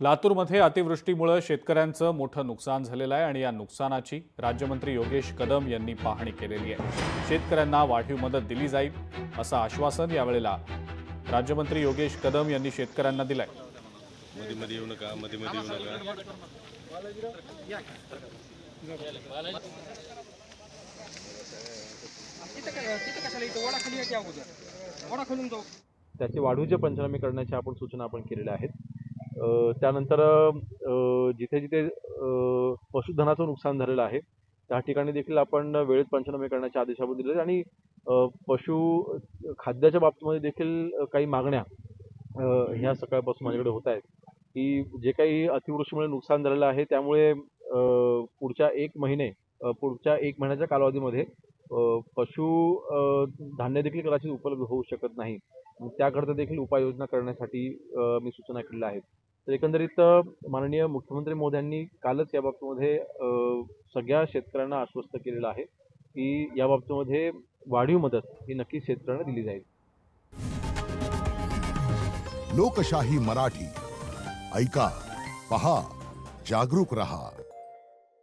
लातूरमध्ये अतिवृष्टीमुळे शेतकऱ्यांचं मोठं नुकसान झालेलं आहे आणि या नुकसानाची राज्यमंत्री योगेश कदम यांनी पाहणी केलेली आहे। शेतकऱ्यांना वाढीव मदत दिली जाईल असं आश्वासन यावेळेला राज्यमंत्री योगेश कदम यांनी शेतकऱ्यांना दिलंय। मध्ये येऊ नका, मध्ये येऊ नका। त्याचे वाढीवचे पंचनामे करण्याच्या आपण सूचना केलेल्या आहेत। त्यानंतर जिथे जिथे पशुधनाचं नुकसान झालेलं आहे त्या ठिकाणी देखील आपण वेळेत पंचनामे करण्याचे आदेश आपण दिले आणि पशु खाद्याच्या बाबतीमध्ये देखील काही मागण्या ह्या सकाळपासून माझ्याकडे होत आहेत की जे काही अतिवृष्टीमुळे नुकसान झालेलं आहे त्यामुळे पुढच्या एक महिन्याच्या कालावधीमध्ये पशु धान्य देखील कदाचित उपलब्ध होऊ शकत नाही। त्याकरता देखील उपाययोजना करण्यासाठी मी सूचना केलेल्या आहेत। तर एकंदरीत माननीय मुख्यमंत्री महोदयांनी कालच या बाबतीमध्ये सगळ्या शेतकऱ्यांना आश्वस्त केलेलं आहे की या बाबतीमध्ये वाढीव मदत ही नक्कीच शेतकऱ्यांना दिली जाईल। लोकशाही मराठी ऐका, पहा, जागरूक रहा।